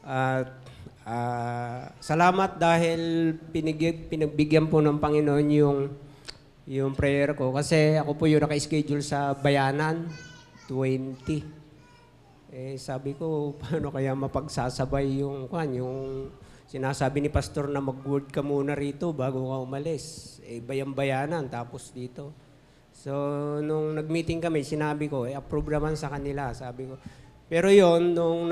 At salamat dahil pinagbigyan po ng Panginoon yung prayer ko. Kasi ako po yung naka-schedule sa Bayanan, 20. Sabi ko, paano kaya mapagsasabay yung sinasabi ni Pastor na mag-word ka muna rito bago ka umalis. Bayang-bayanan, tapos dito. So, nung nag-meeting kami, sinabi ko, approve naman sa kanila. Sabi ko, pero yon nung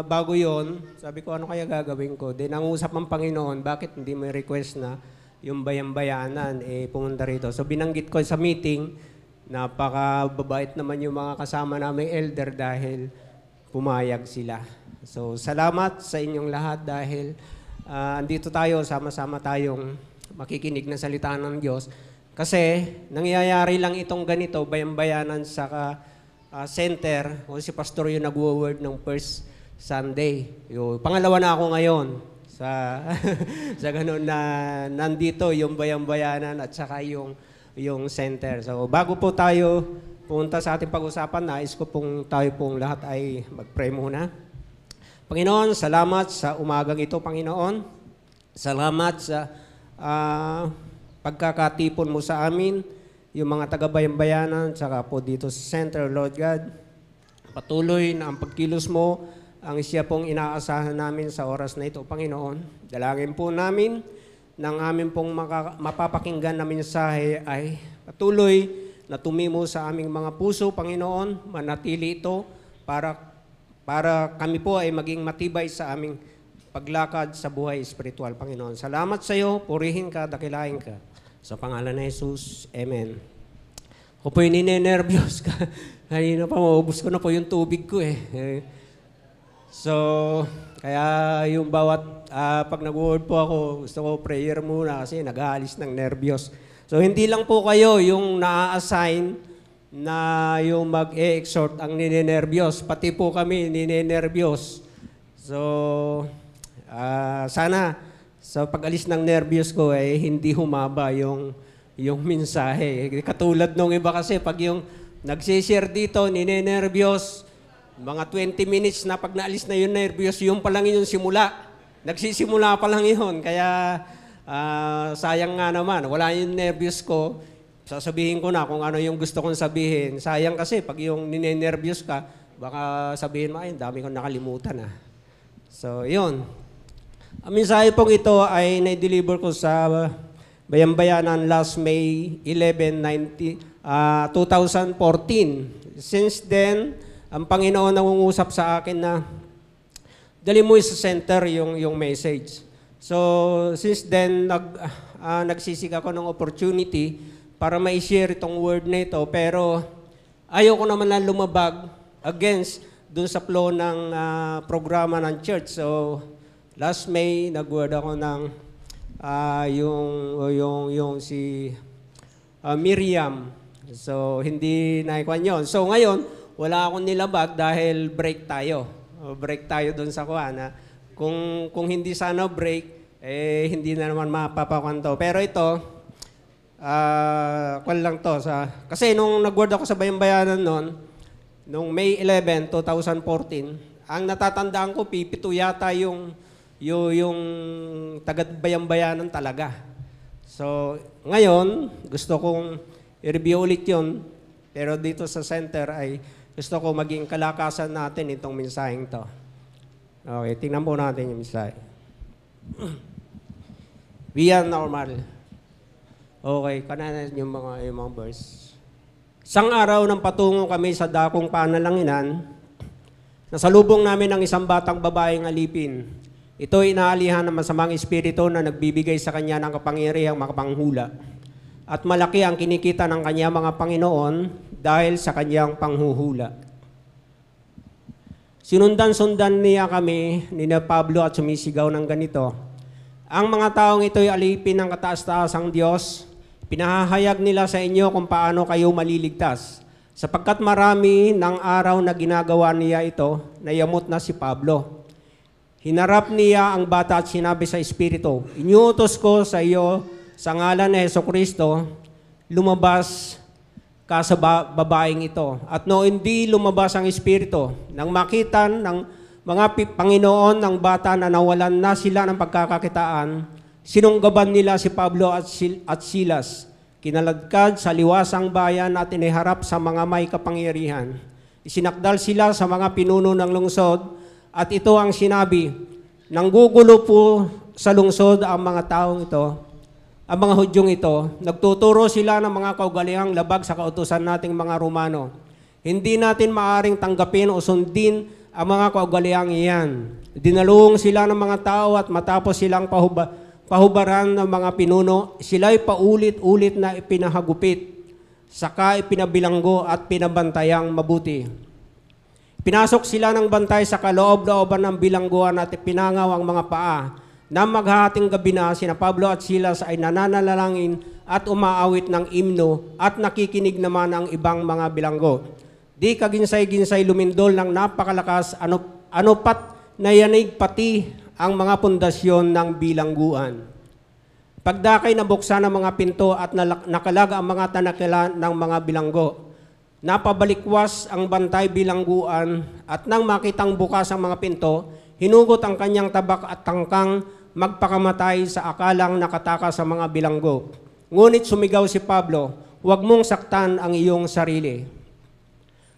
bago yon, sabi ko, ano kaya gagawin ko? Then, nangusap ng Panginoon, bakit hindi may request na yung bayang-bayanan, pumunta rito. So, binanggit ko sa meeting, napakababait naman yung mga kasama naming elder dahil pumayag sila. So, salamat sa inyong lahat dahil andito tayo, sama-sama tayong makikinig ng salita ng Diyos. Kasi, nangyayari lang itong ganito, bayang-bayanan sa center, o si Pastor yung nag-word ng first Sunday. Pangalawa na ako ngayon sa ganun na nandito yung bayang-bayanan at saka yung center. So, bago po tayo punta sa ating pag-usapan, nais ko pong tayo pong lahat ay mag-pray muna. Panginoon, salamat sa umagang ito, Panginoon. Salamat sa pagkakatipon mo sa amin, yung mga taga-bayang-bayanan, saka po dito sa center, Lord God. Patuloy na ang pagkilos mo, ang siya pong inaasahan namin sa oras na ito, Panginoon. Dalangin po namin, ng aming pong mapapakinggan na mensahe ay patuloy na tumimo sa aming mga puso, Panginoon, manatili ito para kami po ay maging matibay sa aming paglakad sa buhay espiritual, Panginoon. Salamat sa iyo, purihin ka, dakilain ka. Sa pangalan ni Jesus, Amen. Ako po yung ninenervyos ka. Kanina pa, maubos ko na po yung tubig ko So, kaya yung bawat pag nag-word po ako, gusto ko prayer muna kasi nag-aalis ng nervyos. So, hindi lang po kayo yung na-assign na yung mag-e-exhort ang ninenervyos. Pati po kami ninenervyos. So, sana sa pag-alis ng nervyos ko hindi humaba yung mensahe. Katulad nung iba kasi pag yung nagsishare dito, ninenervyos, mga 20 minutes na pag naalis na yung nervyos, yung pa lang yung simula. Nagsisimula pa lang yun. Kaya sayang nga naman. Wala yung nervyos ko. Sasabihin ko na kung ano yung gusto kong sabihin. Sayang kasi pag yung ninenervyos ka, baka sabihin mo, ay, dami kong nakalimutan . So, yun. Ang mensahe pong ito ay na-deliver ko sa Bayang-Bayanan last May 11, 2014. Since then, ang Panginoon nangungusap sa akin na dali mo sa center yung message. So, since then, nagsisig ako ng opportunity para ma-share itong word na ito. Pero ayoko naman na lumabag against dun sa flow ng programa ng church. So, last May, nag-word ako ng yung si Miriam. So, hindi naikuan yun. So, ngayon, wala akong nilabag dahil break tayo. Break tayo doon sa kuha. Kung hindi sana break, hindi na naman mapapakwanto. Pero ito, kwan lang to. Kasi nung nag-word ako sa Bayang-Bayanan noon, nung May 11, 2014, ang natatandaan ko, pipito yata yung taga-Bayang-Bayanan talaga. So, ngayon, gusto kong i-review ulit yun. Pero dito sa center ay gusto ko maging kalakasan natin itong mensaheng to. Okay, tingnan po natin yung mensahe. We are normal. Okay, kanan yung mga verse. Isang araw nang patungo kami sa dakong panalanginan, nasalubong namin ang isang batang babaeng alipin. Ito ay inaalihan ng masamang espiritu na nagbibigay sa kanya ng kapangyarihang makapanghula. At malaki ang kinikita ng kanya mga Panginoon dahil sa kanyang panghuhula. Sinundan-sundan niya kami ni Pablo at sumisigaw ng ganito. Ang mga taong ito'y alipin ng kataas-taasang Diyos. Pinahahayag nila sa inyo kung paano kayo maliligtas. Sapagkat marami ng araw na ginagawa niya ito, nayamot na si Pablo. Hinarap niya ang bata at sinabi sa Espiritu, inyutos ko sa iyo sa ngalan ni Jesucristo, lumabas ka sa babaeng ito. At no hindi lumabas ang Espiritu, nang makita ng Panginoon ng bata na nawalan na sila ng pagkakakitaan, sinunggaban nila si Pablo at Silas. Kinaladkad sa liwasang bayan at iniharap sa mga may kapangyarihan. Isinakdal sila sa mga pinuno ng lungsod at ito ang sinabi, nanggugulo po sa lungsod ang mga taong ito, ang mga Hudyong ito, nagtuturo sila ng mga kaugalihang labag sa kautusan nating mga Romano. Hindi natin maaring tanggapin o sundin ang mga kaugalihang iyan. Dinalung sila ng mga tao at matapos silang pahubaran ng mga pinuno, sila'y paulit-ulit na ipinahagupit, saka ipinabilanggo at pinabantayang mabuti. Pinasok sila ng bantay sa kaloob-looban ng bilangguan at ipinangaw ang mga paa. Nang maghahating gabi na, sina Pablo at Silas ay nananalangin at umaawit ng imno at nakikinig naman ang ibang mga bilanggo. Di kaginsay-ginsay lumindol ng napakalakas, ano pat nayanig pati ang mga pundasyon ng bilangguan. Pagdakay nabuksan ang mga pinto at nakalag ang mga tanakila ng mga bilanggo. Napabalikwas ang bantay bilangguan at nang makitang bukas ang mga pinto, hinugot ang kanyang tabak at tangkang magpakamatay sa akalang nakataka sa mga bilanggo. Ngunit sumigaw si Pablo, huwag mong saktan ang iyong sarili.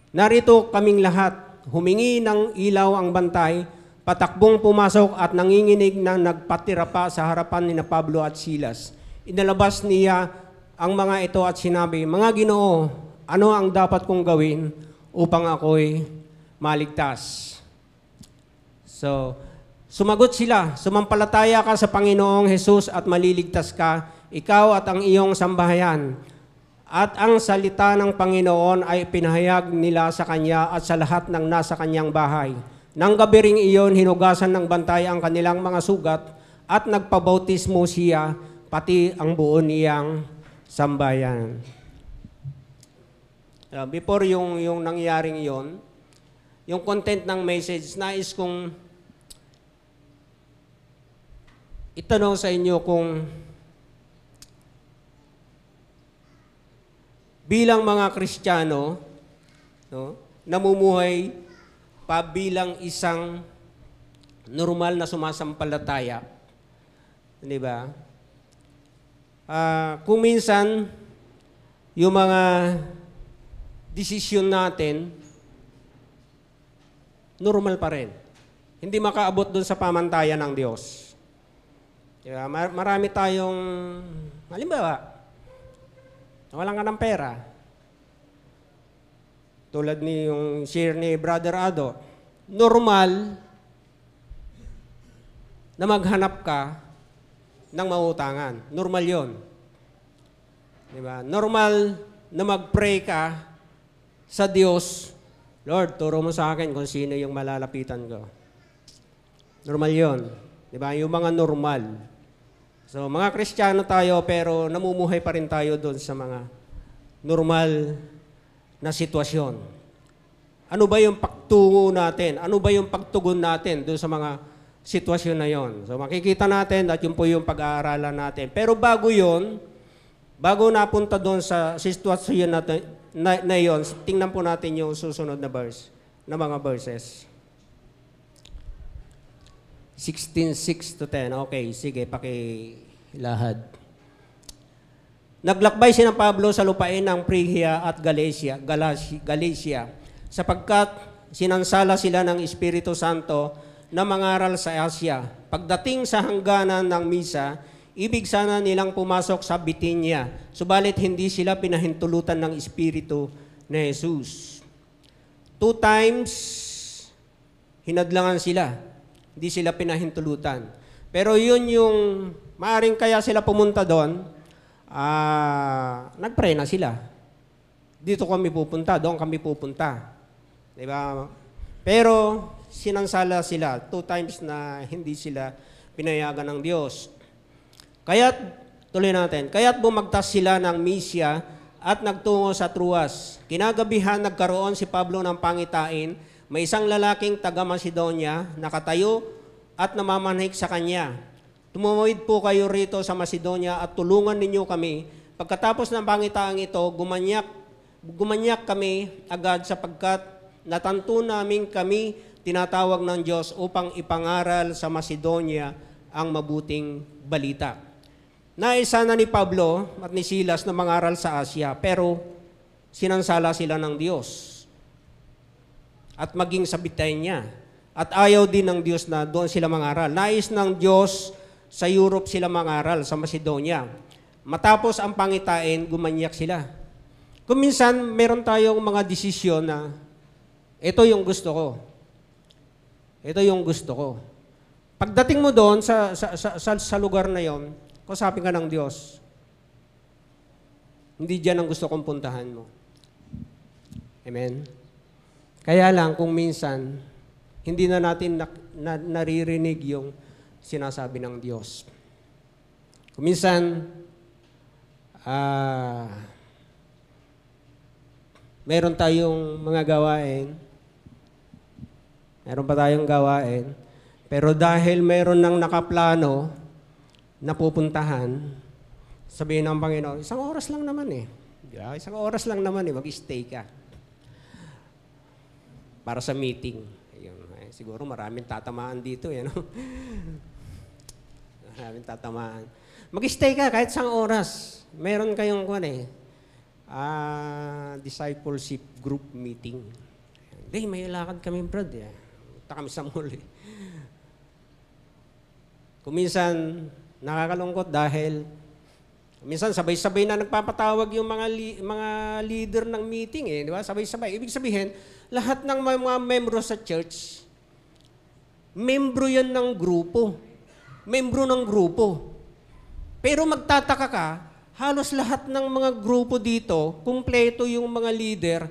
Narito kaming lahat, humingi ng ilaw ang bantay, patakbong pumasok at nanginginig na nagpatira pa sa harapan ni Pablo at Silas. Inalabas niya ang mga ito at sinabi, mga Ginoo, ano ang dapat kong gawin upang ako'y maligtas? So, sumagot sila, sumampalataya ka sa Panginoong Hesus at maliligtas ka, ikaw at ang iyong sambahayan. At ang salita ng Panginoon ay pinahayag nila sa kanya at sa lahat ng nasa kanyang bahay. Nang gabi ring iyon, hinugasan ng bantay ang kanilang mga sugat at nagpabautismo siya, pati ang buo niyang sambayan. Before yung nangyaring iyon, yung content ng message, nais kong itanong sa inyo kung bilang mga Kristiyano, no, namumuhay pa bilang isang normal na sumasampalataya, di ba? Kung minsan, yung mga desisyon natin, normal pa rin. Hindi makaabot dun sa pamantayan ng Diyos. Diba? Marami tayong, halimbawa, walang ka ng pera. Tulad ni yung share ni Brother Ado, normal na maghanap ka ng mautangan. Normal yon. Diba? Normal na mag-pray ka sa Diyos, Lord, turo mo sa akin kung sino yung malalapitan ko. Normal yon. Diba? Yung mga normal. So, mga Kristiyano tayo, pero namumuhay pa rin tayo doon sa mga normal na sitwasyon. Ano ba yung pagtungo natin? Ano ba yung pagtugon natin doon sa mga sitwasyon na yon? So, makikita natin at yun po yung pag-aaralan natin. Pero bago yon, bago napunta doon sa sitwasyon natin, na yon, tingnan po natin yung susunod na verse, na mga verses. 16:6 to 10. Okay, sige, pakilahad. Naglakbay si Pablo sa lupain ng Phrygia at Galatia, sapagkat sinansala sila ng Espiritu Santo na mangaral sa Asya. Pagdating sa hangganan ng misa, ibig sana nilang pumasok sa Bitinia, subalit hindi sila pinahintulutan ng Espiritu ni Jesus. 2 times, hinadlangan sila. Hindi sila pinahintulutan. Pero yun yung, maaring kaya sila pumunta doon, nag-pray na sila. Dito kami pupunta, doon kami pupunta. Diba? Pero sinansala sila 2 times na hindi sila pinayagan ng Diyos. Kaya't, tuloy natin, kaya't bumagtas sila ng Mysia at nagtungo sa Troas. Kinagabihan nagkaroon si Pablo ng pangitain. May isang lalaking taga-Macedonia nakatayo at namamanhik sa kanya. Tumuwid po kayo rito sa Macedonia at tulungan ninyo kami. Pagkatapos ng pangitaang ito, gumanyak kami agad sapagkat natanto namin kami tinatawag ng Diyos upang ipangaral sa Macedonia ang mabuting balita. Naisa na ni Pablo at ni Silas na mangaral sa Asia, pero sinansala sila ng Diyos at maging sabitay niya. At ayaw din ng Diyos na doon sila mangaral. Nais ng Diyos sa Europe sila mangaral, sa Macedonia. Matapos ang pangitain, gumanyak sila. Kung minsan, meron tayong mga desisyon na ito yung gusto ko. Ito yung gusto ko. Pagdating mo doon sa lugar na yon, kausapin ka ng Diyos. Hindi dyan ang gusto kong puntahan mo. Amen? Kaya lang, kung minsan, hindi na natin naririnig yung sinasabi ng Diyos. Kung minsan, meron tayong mga gawain, meron pa tayong gawain, pero dahil meron nang nakaplano na pupuntahan, sabihin ng Panginoon, 1 oras lang naman eh. Yeah, 1 oras lang naman eh, mag-stay ka. Para sa meeting. Ayun, siguro maraming tatamaan dito. Eh, no? Maraming tatamaan. Mag-stay ka kahit 1 oras. Meron kayong discipleship group meeting. Hindi, may lakad kami, brad. Punta kami sa mall. Kung minsan, nakakalungkot dahil minsan sabay-sabay na nagpapatawag yung mga leader ng meeting eh, di ba? Sabay-sabay. Ibig sabihin, lahat ng mga membro sa church, membro yan ng grupo. Membro ng grupo. Pero magtataka ka, halos lahat ng mga grupo dito, kumpleto yung mga leader,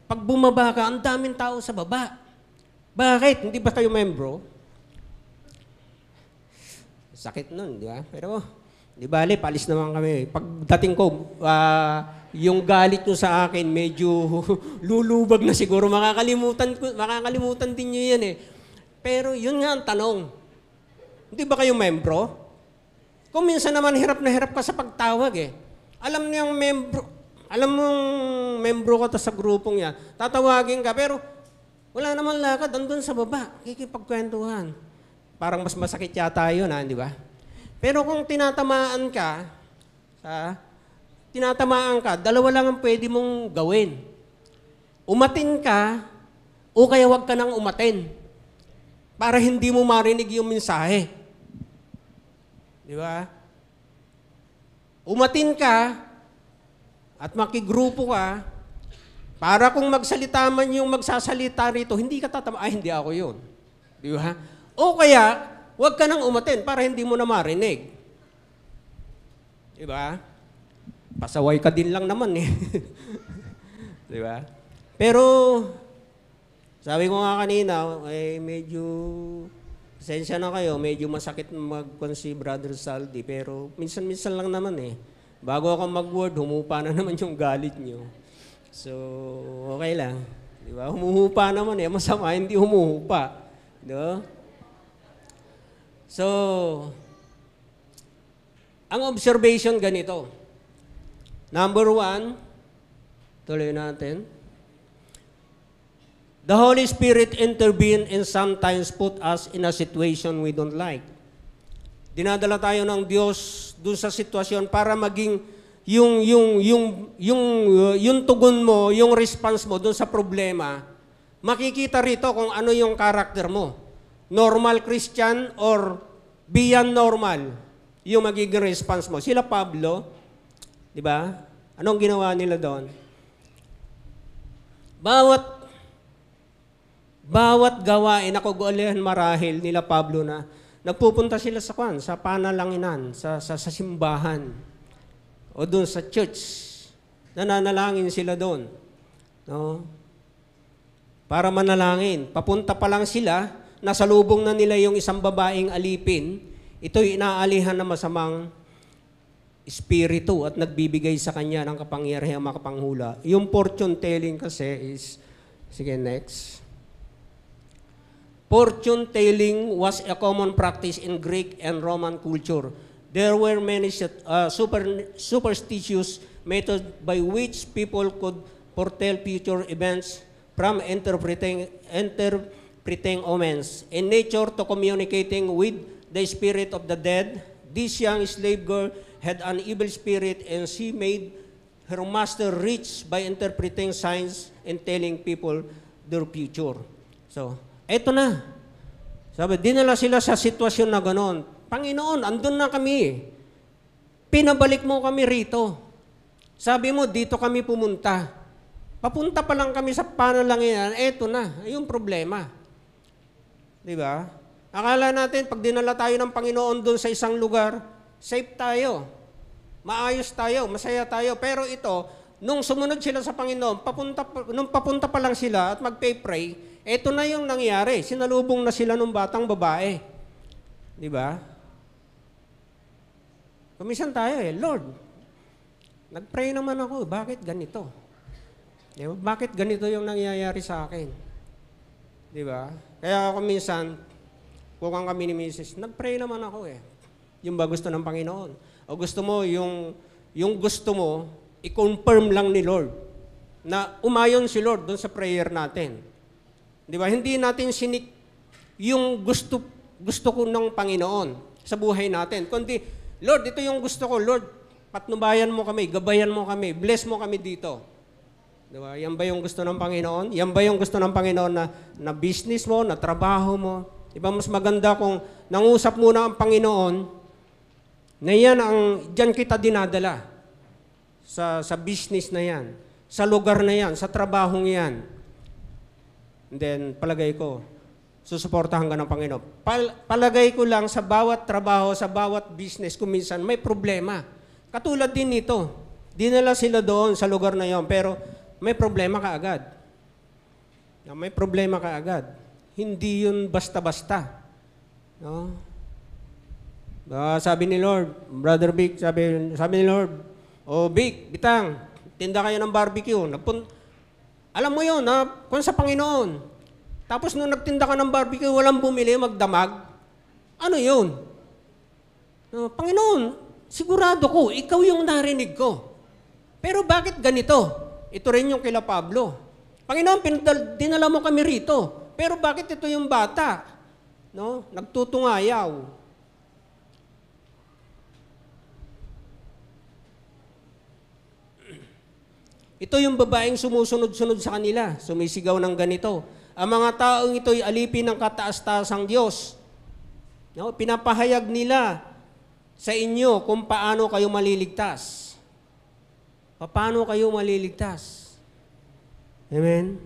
pag bumaba ka, ang daming tao sa baba. Bakit? Hindi ba kayo membro? Sakit nun, di ba? Pero, di bale, palis naman kami. Pagdating ko, yung galit nyo sa akin, medyo lulubag na siguro. Makakalimutan din nyo yan eh. Pero yun nga ang tanong. Hindi ba kayo membro? Kung minsan naman hirap na hirap ka sa pagtawag eh. Alam mong membro ka sa grupong yan. Tatawagin ka, pero wala naman lakad. Andun sa baba, kikipagkwentuhan. Parang mas masakit yata yun, di ba? Pero kung tinatamaan ka, dalawa lang ang pwede mong gawin. Umatin ka, o kaya wag ka nang umatin. Para hindi mo marinig yung mensahe. Di ba? Umatin ka, at makigrupo ka, para kung magsalita man yung magsasalita rito, hindi ka tatama, hindi ako yun. Di ba? O kaya, huwag ka nang umatin para hindi mo na marinig. Diba? Pasaway ka din lang naman eh. Diba? Pero, sabi ko nga kanina, medyo, pasensya na kayo, medyo masakit si Brother Saldi, pero minsan-minsan lang naman eh. Bago ako mag-word, humupa na naman yung galit nyo. So, okay lang. Diba? Humuhupa naman eh. Masama, hindi humuhupa. Diba? So, ang observation ganito. Number 1, tuloy natin. The Holy Spirit intervene and sometimes put us in a situation we don't like. Dinadala tayo ng Diyos dun sa sitwasyon para maging yung tugon mo, yung response mo dun sa problema, makikita rito kung ano yung karakter mo. Normal Christian or beyond normal yung magiging response mo. Sila Pablo, di ba? Anong ginawa nila doon? Bawat gawain na kaguluhan marahil nila Pablo na nagpupunta sila sa panalanginan, sa simbahan o doon sa church. Nananalangin sila doon. No? Para manalangin. Papunta pa lang sila, nasalubong na nila yung isang babaeng alipin, ito'y inaalihan na masamang espiritu at nagbibigay sa kanya ng kapangyarihang makapanghula. Yung fortune telling kasi is, sige next. Fortune telling was a common practice in Greek and Roman culture. There were many superstitious methods by which people could foretell future events from interpreting interpreting omens, in nature to communicating with the spirit of the dead. This young slave girl had an evil spirit, and she made her master rich by interpreting signs and telling people their future. So, eto na. Sabi, dinala sila sa sitwasyon na ganon. Panginoon, andun na kami. Pinabalik mo kami rito. Sabi mo, dito kami pumunta. Papunta pa lang kami sa panalangin, eto na, yung problema. Di ba? Akala natin, pag dinala tayo ng Panginoon doon sa isang lugar, safe tayo, maayos tayo, masaya tayo. Pero ito, nung sumunod sila sa Panginoon, nung papunta pa lang sila at magpay-pray, eto na yung nangyari. Sinalubong na sila ng batang babae. Di ba? Kumisan tayo Lord, nag-pray naman ako, bakit ganito? Diba? Bakit ganito yung nangyayari sa akin? Di ba? Kaya ako minsan, kung kami ni Mrs., nag-pray naman ako Yung ba gusto ng Panginoon? O gusto mo, yung gusto mo, i-confirm lang ni Lord na umayon si Lord doon sa prayer natin. Di ba? Hindi natin sinik yung gusto ko ng Panginoon sa buhay natin. Kundi, Lord, ito yung gusto ko. Lord, patnubayan mo kami, gabayan mo kami, bless mo kami dito. Diba? Yan ba yung gusto ng Panginoon? Yan ba yung gusto ng Panginoon na business mo, na trabaho mo? Diba mas maganda kung nangusap muna ang Panginoon na yan dyan kita dinadala sa business na yan, sa lugar na yan, sa trabahong yan. And then, palagay ko, susuportahan ka ng Panginoon. Palagay ko lang sa bawat trabaho, sa bawat business, kung minsan may problema. Katulad din nito. Dinala sila doon sa lugar na yon, pero may problema ka agad. May problema ka agad. Hindi yun basta-basta. No? Sabi ni Lord, Brother Vic, sabi ni Lord, Vic, Bitang, tinda kayo ng barbecue. Alam mo yun, kung sa Panginoon. Tapos nung nagtinda ka ng barbecue, walang bumili, magdamag. Ano yun? Panginoon, sigurado ko, ikaw yung narinig ko. Pero bakit ganito? Ito rin yung kila Pablo. Panginoon, dinala mo kami rito. Pero bakit ito yung bata? No? Nagtutungayaw. Ito yung babaeng sumusunod-sunod sa kanila, sumisigaw ng ganito. Ang mga taong ito'y alipin ng kataas-taasang Diyos. No? Pinapahayag nila sa inyo kung paano kayo maliligtas. Paano kayo maliligtas? Amen?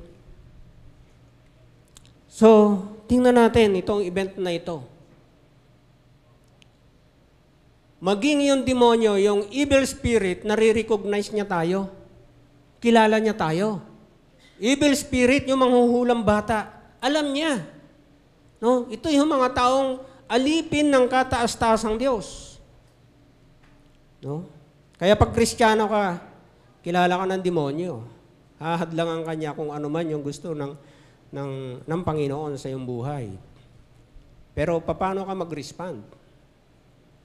So, tingnan natin itong event na ito. Maging yung demonyo, yung evil spirit, nare-recognize niya tayo. Kilala niya tayo. Evil spirit, yung manghuhulang bata, alam niya. No? Ito yung mga taong alipin ng kataas-taasang Diyos. No? Kaya pag Kristiyano ka, kilala ka ng demonyo. Hahadlangan ka niya kung ano man yung gusto ng Panginoon sa iyong buhay. Pero paano ka mag-respond?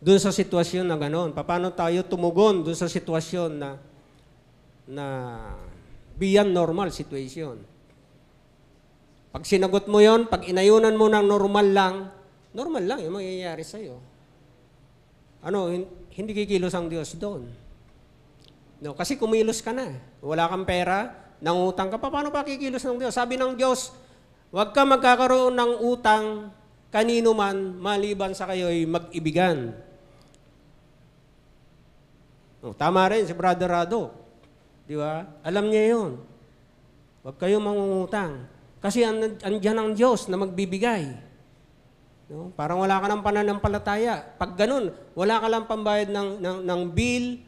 Doon sa sitwasyon na gano'n. Paano tayo tumugon doon sa sitwasyon na beyond normal situation? Pag sinagot mo yon, pag inayunan mo ng normal lang yung mangyayari sa'yo. Hindi kikilos ang Diyos doon. No, kasi kumilos ka na. Wala kang pera, nangutang ka pa. Paano pa kikilos ng Diyos? Sabi ng Diyos, huwag ka magkakaroon ng utang kanino man maliban sa kayo'y mag-ibigan. No, tama rin si Brother Rado. Di ba? Alam niya yun. Huwag kayong mangungutang. Kasi andyan ang Diyos na magbibigay. No? Parang wala ka ng pananampalataya. Pag ganun, wala ka lang pambayad ng bill,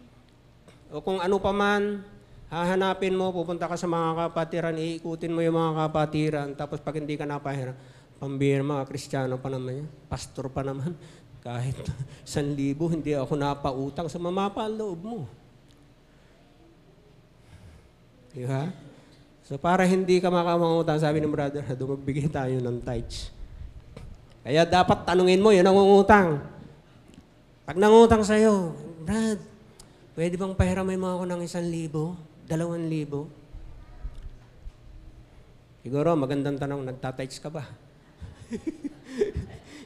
o kung ano pa man, hahanapin mo, pupunta ka sa mga kapatiran, iikutin mo yung mga kapatiran, tapos pag hindi ka napahirap, pambihira, mga Kristiyano pa naman yan, pastor pa naman, kahit 1,000, hindi ako napautang, sa mamapa ang loob mo. Diba? So para hindi ka makamangutang, sabi ng brother, magbigay tayo ng tithes. Kaya dapat tanungin mo, yun ang ungutang. Pag nangutang sa'yo, Brad, pwede bang pahiramay mo ako ng 1,000, 2,000? Siguro, magandang tanong, nagtatights ka ba?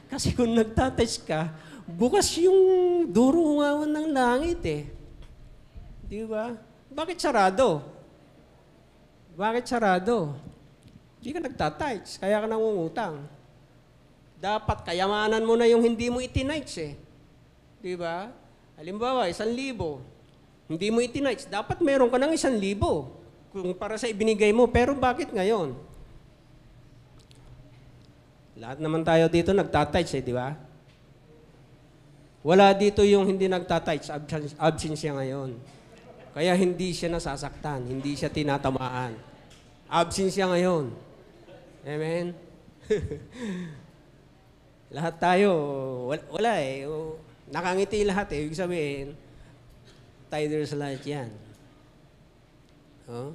Kasi kung nagtatouch ka, bukas yung durungawan ng langit eh. Di ba? Bakit sarado? Bakit sarado? Hindi ka nagtatouch, kaya ka nangungutang. Dapat kayamanan mo na yung hindi mo itinights eh. Di ba? Halimbawa, 1,000. Hindi mo itinights, dapat meron ka ng 1,000 kung para sa ibinigay mo. Pero bakit ngayon? Lahat naman tayo dito nagtatouch eh, di ba? Wala dito yung hindi nagtatouch, absence siya ngayon. Kaya hindi siya nasasaktan, hindi siya tinatamaan. Absence siya ngayon. Amen? Lahat tayo, wala eh. Nakangiti lahat eh. Ibig sabihin, tayo sa lahat yan. Oh?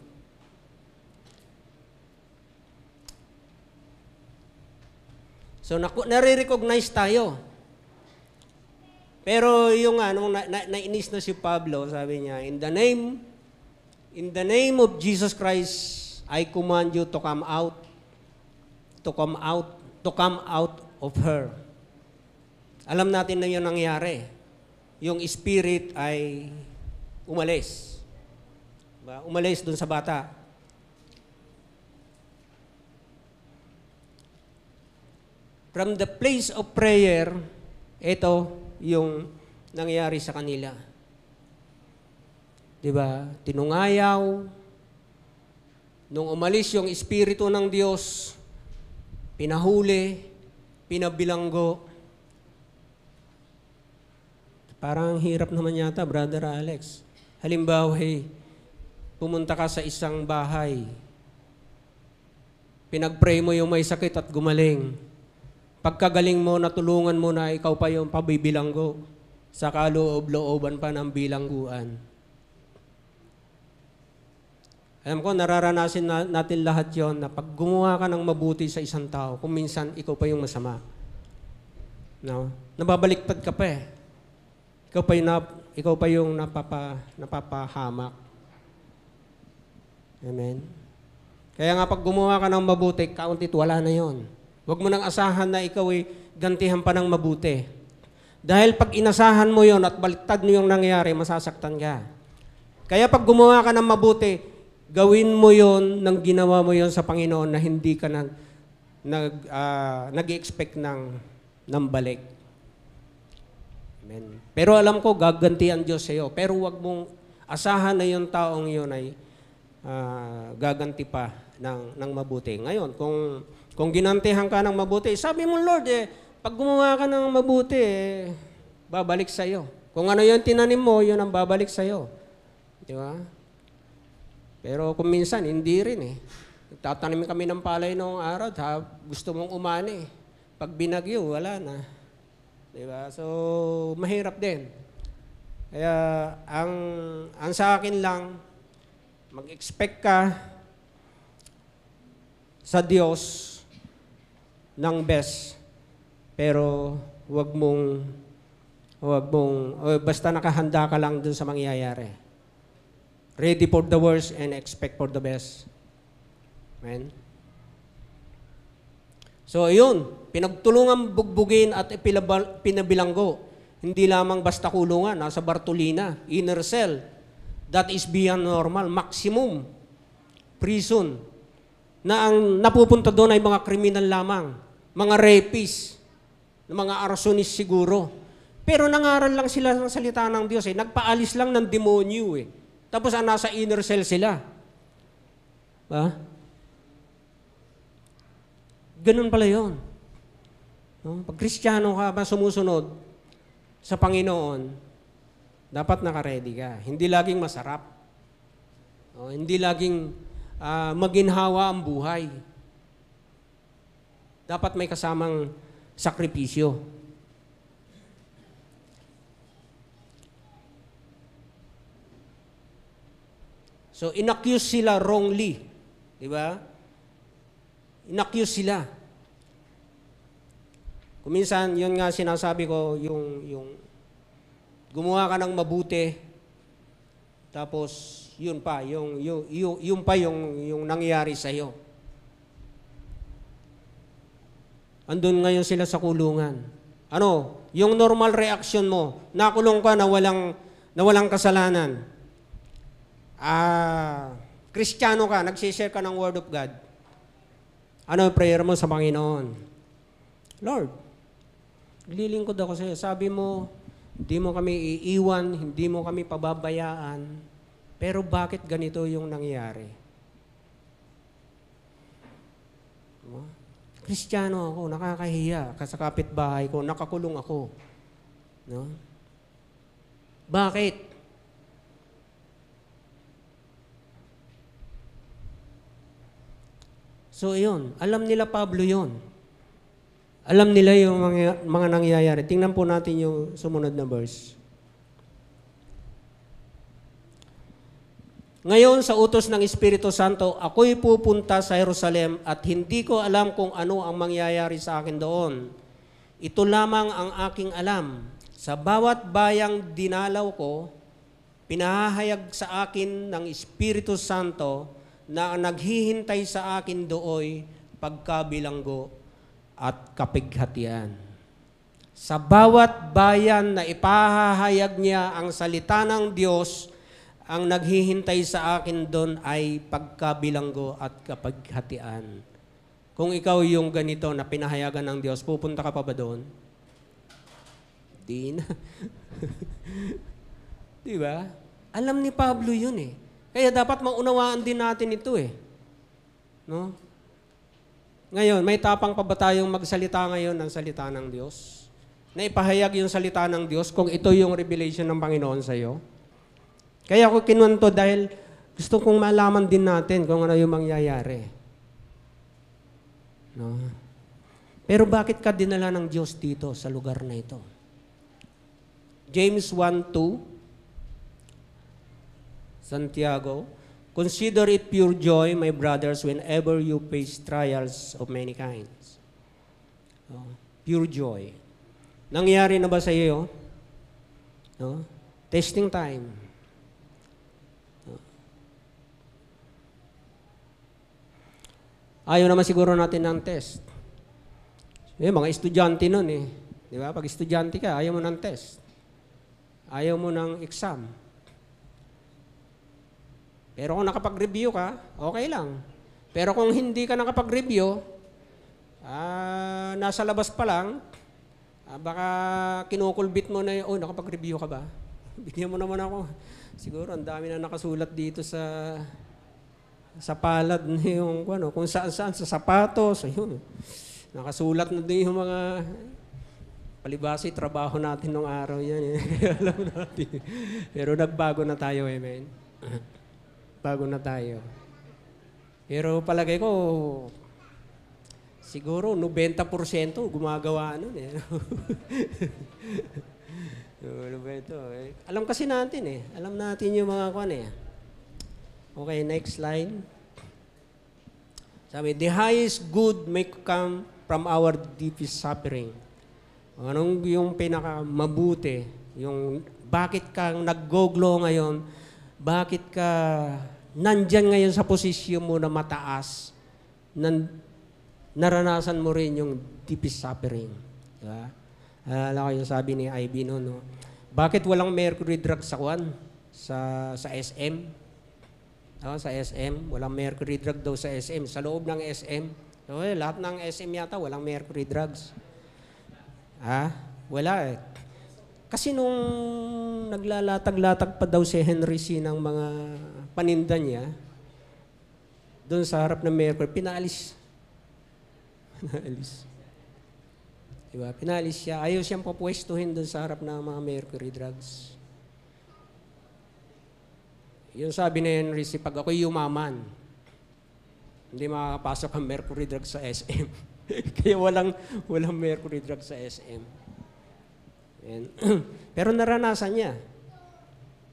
So, nare-recognize tayo. Pero yung nung nainis na si Pablo, sabi niya, in the name of Jesus Christ, I command you to come out of her. Alam natin na yun nangyari. Yung spirit ay umalis. Diba? Umalis dun sa bata. From the place of prayer, ito yung nangyari sa kanila. Diba? Tinungayaw. Nung umalis yung Espiritu ng Diyos, pinahuli, pinabilanggo. Parang hirap naman yata, Brother Alex. Halimbawa, pumunta ka sa isang bahay. Pinag-pray mo yung may sakit at gumaling. Pagkagaling mo, natulungan mo na ikaw pa yung pabibilanggo sa kaloob-looban pa ng bilangguan. Alam ko, nararanasin natin lahat yon na pag gumawa ka ng mabuti sa isang tao, kung minsan ikaw pa yung masama. No? Nababaliktad ka pa eh. Ikaw pa yung napapahamak. Amen? Kaya nga pag gumawa ka ng mabuti, kauntit wala na yon. Huwag mo nang asahan na ikaw ay gantihan pa ng mabuti. Dahil pag inasahan mo yon at baliktad mo yung nangyari, masasaktan ka. Kaya pag gumawa ka ng mabuti, gawin mo yon nang ginawa mo yon sa Panginoon na hindi ka nag-expect ng balik. Amen. Pero alam ko, gaganti ang Diyos sa iyo. Pero huwag mong asahan na yung taong yun ay gaganti pa ng mabuti. Ngayon, kung ginantihan ka ng mabuti, sabi mo, Lord, pag gumawa ka ng mabuti, babalik sa iyo. Kung ano yung tinanim mo, yun ang babalik sa iyo. Di ba? Pero kung minsan, hindi rin eh. Tatanim kami ng palay noong araw, gusto mong umani. Pag binagyo, wala na. Diba? So, mahirap din. Kaya, ang sa akin lang, mag-expect ka sa Diyos ng best. Pero, basta nakahanda ka lang dun sa mangyayari. Ready for the worst and expect for the best. Amen? So, ayun, pinagtulungan bugbugin at pinabilanggo. Hindi lamang basta kulungan, nasa Bartolina, inner cell. That is beyond normal, maximum prison. Na ang napupunta doon ay mga kriminal lamang, mga rapists, mga arsonist siguro. Pero nangaral lang sila ng salita ng Diyos eh. Nagpaalis lang ng demonyo eh. Tapos nasa inner cell sila. Ganun pala yun. No? Pag Kristiyano ka ba sumusunod sa Panginoon, dapat naka-ready ka. Hindi laging masarap. No? Hindi laging maginhawa ang buhay. Dapat may kasamang sakripisyo. So, inaccuse sila wrongly. Di ba? Inaccuse sila. Kung minsan, yun nga sinasabi ko, yung gumawa ka ng mabuti, tapos yun pa, yung nangyayari sa'yo. andun ngayon sila sa kulungan. Ano? Yung normal reaction mo, nakulong ka na walang kasalanan. Kristiyano ka, nagsishare ka ng Word of God. Ano yung prayer mo sa Panginoon? Lord, lilingkod ako sa iyo. Sabi mo, hindi mo kami iiwan, hindi mo kami pababayaan. Pero bakit ganito yung nangyari? Kristiyano ako, nakakahiya. Sa kapitbahay ko, nakakulong ako. No? Bakit? So, yun. Alam nila Pablo yun. Alam nila yung mga nangyayari. Tingnan po natin yung sumunod na verse. Ngayon, sa utos ng Espiritu Santo, ako'y pupunta sa Jerusalem at hindi ko alam kung ano ang mangyayari sa akin doon. Ito lamang ang aking alam. Sa bawat bayang dinalaw ko, pinahahayag sa akin ng Espiritu Santo na ang naghihintay sa akin dooy pagkabilanggo at kapighatian. Sa bawat bayan na ipahahayag niya ang salita ng Diyos, ang naghihintay sa akin doon ay pagkabilanggo at kapighatian. Kung ikaw yung ganito na pinahayagan ng Diyos, pupunta ka pa ba doon? Di na. Di ba? Alam ni Pablo yun eh. Kaya dapat maunawaan din natin ito eh. No? Ngayon, may tapang pa ba tayong magsalita ngayon ng salita ng Diyos? Na ipahayag yung salita ng Diyos kung ito yung revelation ng Panginoon sa iyo? Kaya ako kinuwento dahil gusto kong malaman din natin kung ano yung mangyayari. No? Pero bakit ka dinala ng Diyos dito sa lugar na ito? James 1:2, Santiago, consider it pure joy, my brothers, whenever you face trials of many kinds. Pure joy. Nangyari na ba sa iyo? No? Testing time. Ayaw naman siguro natin ng test. Mga estudyante nun eh. Di ba? Pag estudyante ka, ayaw mo ng test. Ayaw mo ng exam. Pero kung nakapag-review ka, okay lang. Pero kung hindi ka nakapag-review, nasa labas pa lang, baka kinukulbit mo na yun, nakapag-review ka ba? Bigyan mo naman ako. Siguro, ang dami na nakasulat dito sa palad na yung kung saan-saan, sa sapatos, ayun. Nakasulat na din yung mga palibasi, trabaho natin nung araw yan. Alam natin. Pero nagbago na tayo, amen. Bago na tayo. Pero palagay ko, siguro 90% gumagawa nun eh. Ano ba ito? Alam kasi natin eh. Alam natin yung mga kwan eh. Okay, next slide. Sabi, the highest good may come from our deepest suffering. Anong yung pinakamabuti? Yung bakit kang nag-go-glow ngayon? Bakit ka nandyan ngayon sa posisyon mo na mataas? Naranasan mo rin yung deepest suffering. Diba? Alam ko yung sabi ni Ivy no? Bakit walang mercury drug sa kwan? Sa SM? Sa SM, walang mercury drug daw sa SM. Sa loob ng SM, lahat ng SM yata walang mercury drugs. Wala eh. Kasi nung naglalatag-latag pa daw si Henry C. ng mga paninda niya, doon sa harap ng mercury, pinaalis. Diba? Pinaalis siya. Ayaw siyang papwestuhin doon sa harap ng mga mercury drugs. Yung sabi ni Henry C., pag ako'y yumaman, hindi makakapasok ang mercury drug sa SM. Kaya walang mercury drug sa SM. Pero naranasan niya.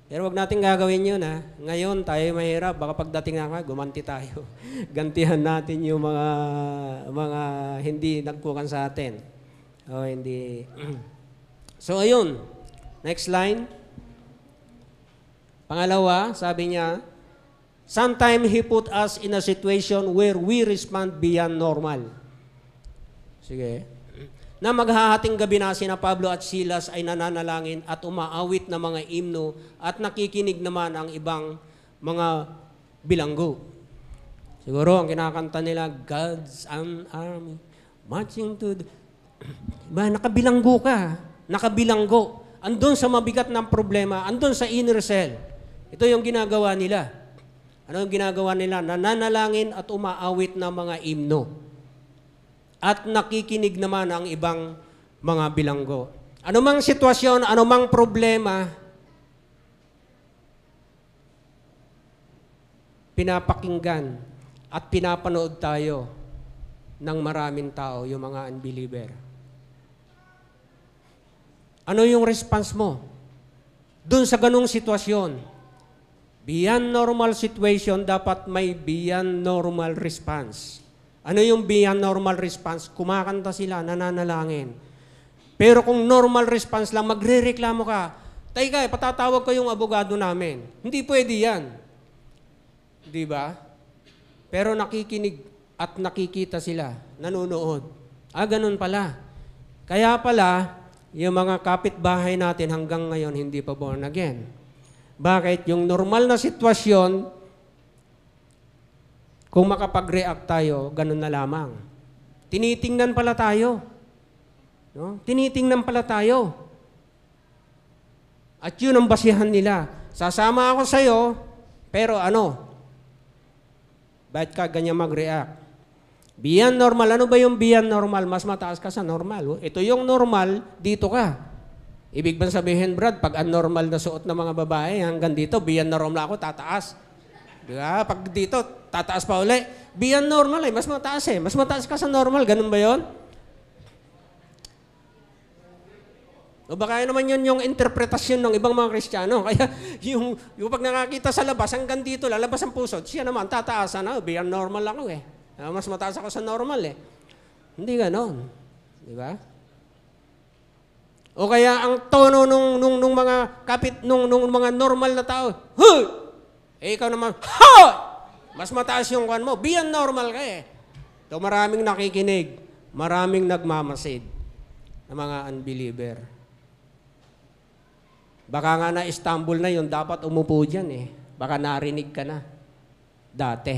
Pero wag natin gagawin yun ha. Ngayon tayo mahirap, baka pagdating na gumanti tayo. Gantihan natin yung mga hindi nagkukan sa atin. Hindi. So ayun, next line. Pangalawa, sabi niya, sometimes He put us in a situation where we respond beyond normal. Sige. Na maghahating gabi na sina Pablo at Silas ay nananalangin at umaawit na mga imno at nakikinig naman ang ibang mga bilanggo. Siguro ang kinakanta nila, God's an army marching to the... Ba, nakabilanggo ka. Nakabilanggo. Andun sa mabigat ng problema, andun sa inner cell. Ito yung ginagawa nila. Ano yung ginagawa nila? Nananalangin at umaawit na mga imno. At nakikinig naman ang ibang mga bilanggo. Anumang sitwasyon, anumang problema, pinapakinggan at pinapanood tayo ng maraming tao, yung mga unbeliever. Ano yung response mo? Doon sa ganung sitwasyon, beyond normal situation, dapat may beyond normal response. Ano yung beyond normal response? Kumakanta sila, nananalangin. Pero kung normal response lang, magre-reklamo ka, Teka, patatawag ko yung abogado namin. Hindi pwede yan. Di ba? Pero nakikinig at nakikita sila, nanonood. Ganun pala. Kaya pala, yung mga kapitbahay natin hanggang ngayon hindi pa born again. Bakit? Yung normal na sitwasyon, kung makapag-react tayo, ganun na lamang. Tinitingnan pala tayo. No? Tinitingnan pala tayo. At yun ang basihan nila. Sasama ako sa'yo, pero bakit ka ganyan mag-react? Beyond normal. Ano ba yung beyond normal? Mas mataas ka sa normal. Ito yung normal, dito ka. Ibig bang sabihin, Brad, pag abnormal na suot ng mga babae, hanggang dito, beyond normal ako, tataas. Diba? Pag dito, tataas pa uli. Beyond normal mas mataas eh. Mas mataas ka sa normal. Ganun ba yun? O baka naman yun yung interpretasyon ng ibang mga Kristiyano. Kaya yung pag nakakita sa labas, hanggang dito, lalabas ang puso, siya naman, tataasan na, beyond normal ako eh. Mas mataas ako sa normal eh. Hindi ganon. Di ba? O kaya ang tono nung mga mga normal na tao, Hoy! Ikaw naman, Hoy! Mas mataas yung kwan mo. Beyond normal ka eh. So maraming nakikinig, maraming nagmamasid ng mga unbeliever. Baka nga na Istanbul na yun, dapat umupo dyan eh. Baka narinig ka na. Dati.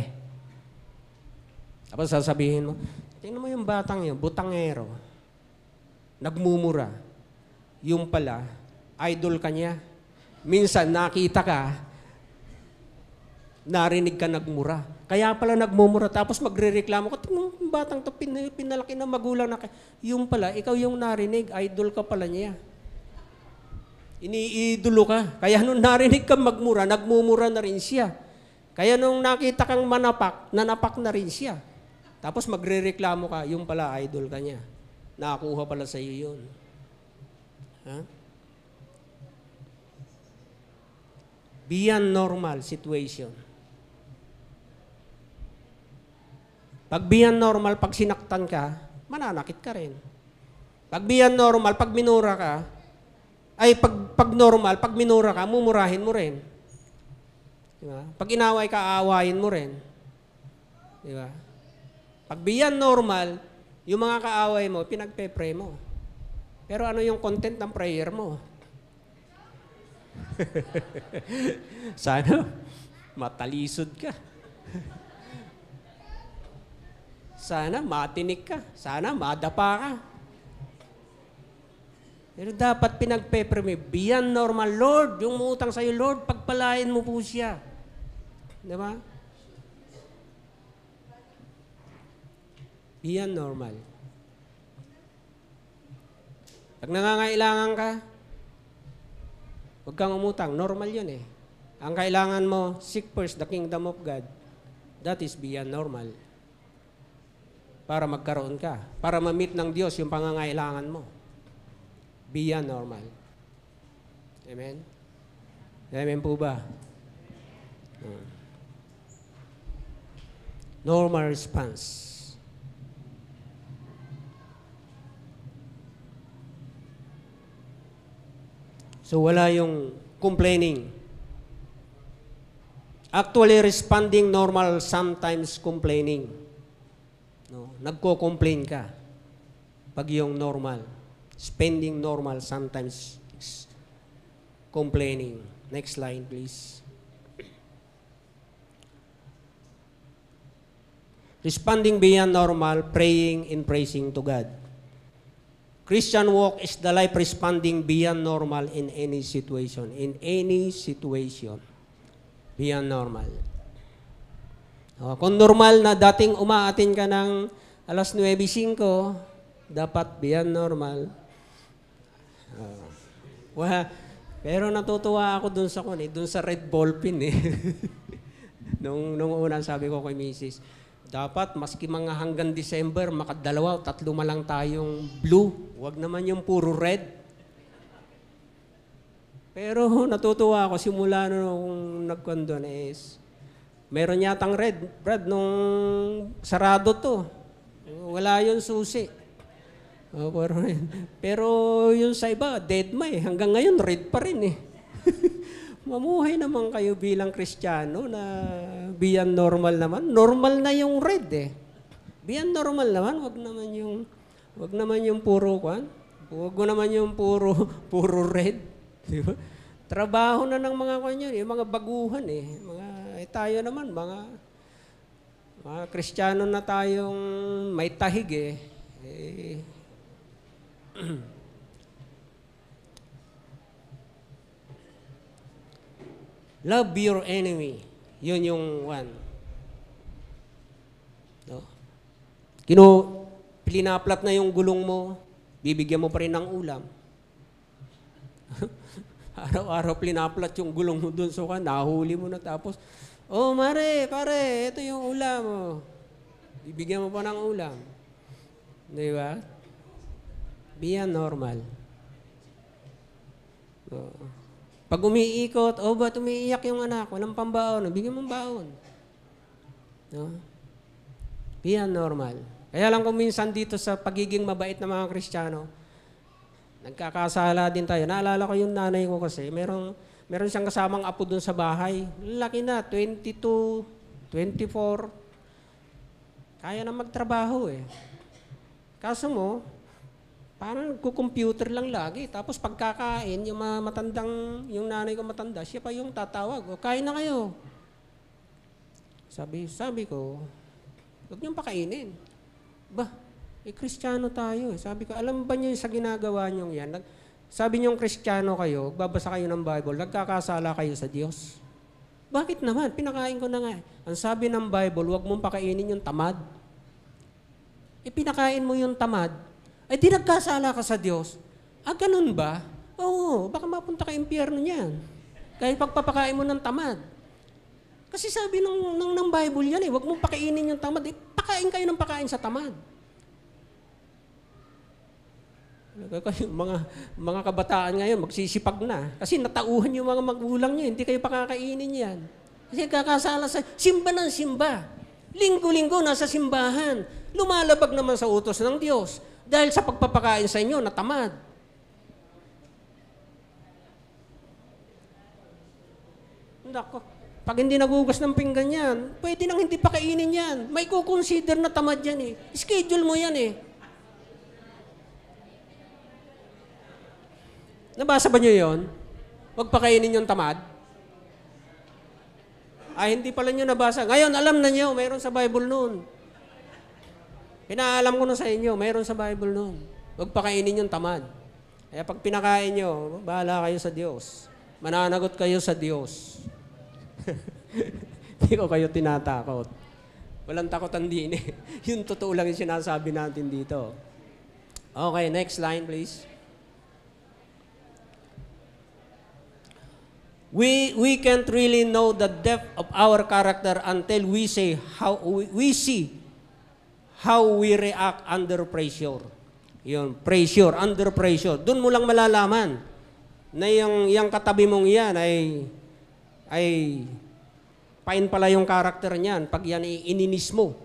Tapos sasabihin mo, tingnan mo yung batang yun, butangero. Nagmumura. Yung pala, idol ka niya. Minsan nakita ka, narinig ka nagmura. Kaya pala nagmumura. Tapos magre-reklamo ka, tingnan mo yung batang to, pinalaki ng magulang na yung pala, ikaw yung narinig, idol ka pala niya. Iniidolo ka. Kaya nung narinig ka magmura, nagmumura na rin siya. Kaya nung nakita kang nanapak na rin siya. Tapos magre-reklamo ka, yung pala idol ka niya. Nakakuha pala sa iyo yun. Ha? Beyond normal situation. Pag beyond normal, pag sinaktan ka, mananakit ka rin. Pag beyond normal, pag minura ka, pag normal, pag minura ka, mumurahin mo rin. Diba? Pag inaway ka, aawayin mo rin. Diba? Pag beyond normal, yung mga kaaway mo, pinagpe-pray mo. Pero ano yung content ng prayer mo? Sana matalisod ka. Sana matinik ka. Sana madapa ka. Pero dapat pinagpe-pray mo. Beyond normal, Lord, yung utang sa'yo, Lord, pagpalain mo po siya. Diba? Beyond normal. Pag nangangailangan ka, huwag kang umutang. Normal yun eh. Ang kailangan mo, seek first the kingdom of God. That is beyond normal. Para magkaroon ka. Para ma-meet ng Diyos yung pangangailangan mo. Beyond normal. Amen? Amen po ba? Normal response. So wala yung complaining. Actually, responding normal, sometimes complaining. No? Nagko-complain ka. Pag yung normal. Spending normal, sometimes complaining. Next line, please. Responding beyond normal, praying and praising to God. Christian walk is the life responding beyond normal in any situation. In any situation. Beyond normal. Kung normal na dating umaatin ka ng alas 9:05, dapat beyond normal. Pero natutuwa ako dun sa red ballpen eh. nung una sabi ko kay Mrs., dapat maski mga hanggang December, makadalawa, 3 man lang tayong blue. Huwag naman yung puro red. Pero natutuwa ako, simula nung nagkondon is, meron yatang red, Brad, nung sarado to. Wala yung susi. Pero yung sa iba, dead ma eh. Hanggang ngayon, red pa rin eh. Mamuhay naman kayo bilang Kristiyano na beyond normal naman. Normal na yung red eh. Beyond normal naman, wag naman yung puro kwan. Wag mo naman yung puro red. Di ba? Trabaho na ng mga kwan yun, yung mga baguhan eh. Tayo naman, mga Kristiyano na tayong may tahig eh. Love your enemy. Yun yung one. No? Pinaplat na yung gulong mo, bibigyan mo pa rin ng ulam. Araw-araw pinaplat yung gulong mo dun, so nahuli mo na tapos, oh pare, ito yung ulam mo. Bibigyan mo pa ng ulam. Di ba? Beyond normal. No. Pag umiikot, ba't umiiyak yung anak? Walang pambaon. Bigyan mong baon. No? Beyond normal. Kaya lang kung minsan dito sa pagiging mabait na mga Kristiyano, nagkakasala din tayo. Naalala ko yung nanay ko kasi, meron siyang kasamang apo dun sa bahay. Laki na, 22, 24. Kaya na magtrabaho eh. Kaso mo, parang nagko-computer lang lagi. Tapos pagkakain, yung yung nanay ko matanda, siya pa yung tatawag. Kain na kayo. Sabi ko, huwag niyong pakainin. Kristiyano tayo. Sabi ko, alam ba niyo sa ginagawa niyong yan? Sabi niyong Kristiyano kayo, babasa kayo ng Bible, nagkakasala kayo sa Diyos. Bakit naman? Pinakain ko na nga. Ang sabi ng Bible, huwag mong pakainin yung tamad. Pinakain mo yung tamad, di nagkasala ka sa Diyos. Ganun ba? Oo, baka mapunta ka impyerno niyan. Kahit pagpapakain mo ng tamad. Kasi sabi ng Bible yan huwag mong pakainin yung tamad. Pakain kayo ng pakain sa tamad. Mga kabataan ngayon, magsisipag na. Kasi natauhan yung mga magulang niyo, hindi kayo pakakainin yan. Kasi kakasala sa simba ng simba. Linggo-linggo nasa simbahan. Lumalabag naman sa utos ng Diyos. Dahil sa pagpapakain sa inyo, natamad. Nako, pag hindi nagugas ng pinggan yan, pwede nang hindi pakainin yan. May kukonsider na tamad yan eh. Schedule mo yan eh. Nabasa ba nyo yun? Huwag pakainin yung tamad? Hindi pala nyo nabasa. Ngayon, alam na nyo, mayroon sa Bible noon. Pinaalam ko na sa inyo, mayroon sa Bible noon. Huwag pakainin yung tamad. Kaya pag pinakain nyo, bahala kayo sa Diyos. Mananagot kayo sa Diyos. Hindi ko kayo tinatakot. Walang takotan din eh. Yung totoo lang yung sinasabi natin dito. Okay, next line please. We can't really know the depth of our character until we see how we react under pressure. Yun, pressure, under pressure. Doon mo lang malalaman na yung katabi mong yan ay pain pala yung character niyan pag yan ininis mo,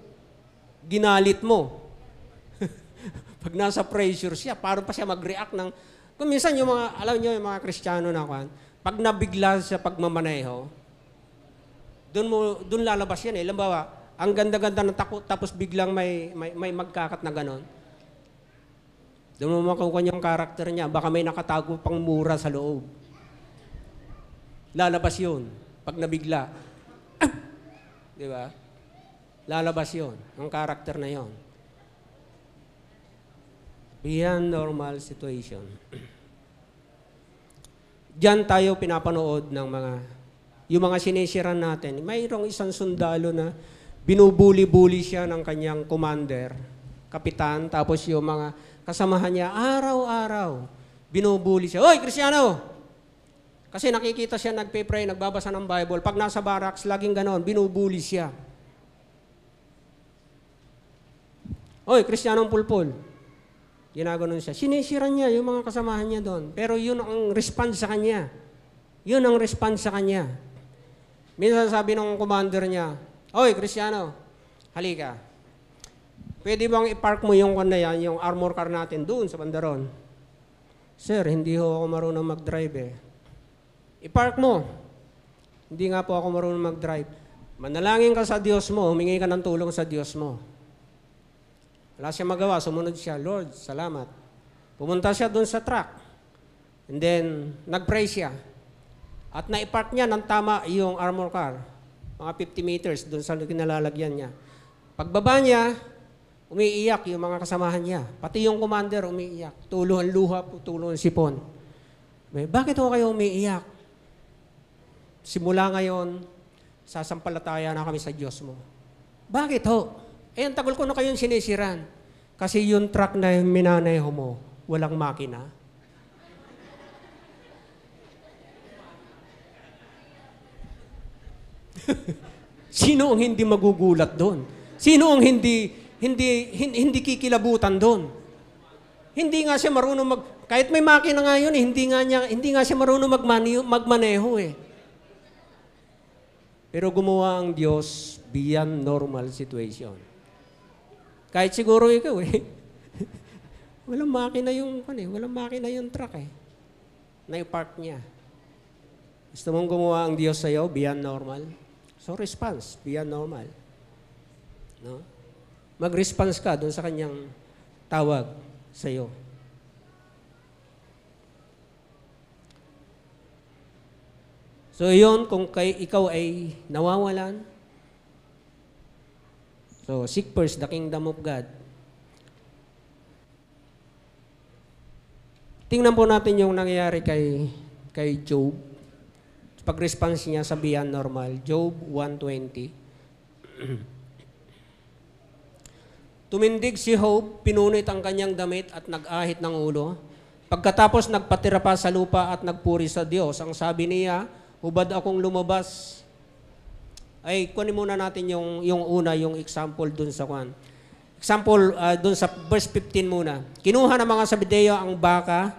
ginalit mo. Pag nasa pressure siya, parang pa siya mag-react ng, kung minsan yung mga, alam nyo yung mga Kristiyano na kwan, pag nabigla sa pagmamaneho, doon lalabas yan eh. Lambawa, ang ganda-ganda ng takot, tapos biglang may magkakat na ganon. Doon mo makukuha yung karakter niya. Baka may nakatago pang mura sa loob. Lalabas yun. Pag nabigla. Di ba? Lalabas yun. Ang karakter na yun. Beyond normal situation. Diyan tayo pinapanood ng yung mga sinisiran natin. Mayroong isang sundalo na binubuli-buli siya ng kanyang commander, kapitan, tapos yung mga kasamahan niya, araw-araw, binubuli siya. Hoy, Kristiyano! Kasi nakikita siya nagpe-pray, nagbabasa ng Bible. Pag nasa barracks, laging ganon, binubuli siya. Hoy, Kristiyanong pulpul. Ginaganon siya. Sinisiran niya yung mga kasamahan niya doon. Pero yun ang response sa kanya. Yun ang response sa kanya. Minsan sabi ng commander niya, Hoy, Kristiyano, halika. Pwede bang i-park mo yung yung armor car natin doon sa bandaron? Sir, hindi ho ako marunong mag-drive eh. I-park mo. Hindi nga po ako marunong mag-drive. Manalangin ka sa Diyos mo, humingi ka ng tulong sa Diyos mo. Wala siya magawa, sumunod siya, Lord, salamat. Pumunta siya doon sa truck. And then, nag-pray siya. At na-park niya ng tama yung armor car. Mga 50 meters doon sa kinalalagyan niya. Pagbaba niya, umiiyak yung mga kasamahan niya. Pati yung commander umiiyak. Tulo ang luha, tulo ang sipon. Bakit ho kayo umiiyak? Simula ngayon, sasampalataya na kami sa Diyos mo. Bakit ho? Ang tagal ko na kayong sinisiran. Kasi yung truck na minaneho mo, walang makina. Sino ang hindi magugulat doon? Sino ang hindi kikilabutan doon? Hindi nga siya marunong kahit may makina nga yun, hindi nga siya marunong magmaneho eh. Pero gumawa ang Diyos beyond normal situation. Kahit siguro ikaw eh. walang makina yung truck eh. Na-park niya. Gusto mong gumawa ang Diyos sa'yo beyond normal? So, response, beyond normal. No? Mag-response ka doon sa kanyang tawag sa iyo. So, yun, kung ikaw ay nawawalan, so, seek first the kingdom of God. Tingnan po natin yung nangyayari kay Job. Pag-response niya sa beyond normal. Job 1:20. Tumindig si Job, pinunit ang kanyang damit at nag-ahit ng ulo. Pagkatapos nagpatira pa sa lupa at nagpuri sa Diyos. Ang sabi niya, hubad akong lumabas. Ay, kunin muna natin yung una, yung example dun sa kwan. Example, dun sa verse 15 muna. Kinuha ng mga Sabideo ang baka,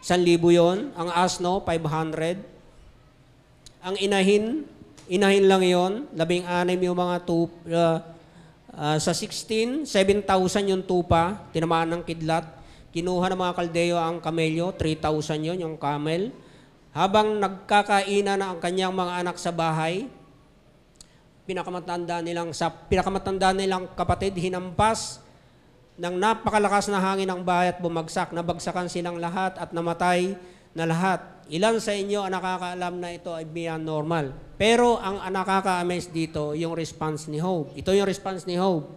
1,000 yon, ang asno, 500. Ang inahin lang yon, 16 yung mga sa 16, 7,000 yung tupa, tinamaan ng kidlat. Kinuha ng mga Kaldeo ang kamelyo, 3,000 yon, yung camel. Habang nagkakaina na ang kanyang mga anak sa bahay, pinakamatanda nilang kapatid, hinampas ng napakalakas na hangin ng bahay at bumagsak. Nabagsakan silang lahat at namatay na lahat. Ilan sa inyo ang nakakaalam na ito ay beyond normal. Pero ang nakaka-amaze dito, yung response ni Job. Ito yung response ni Job.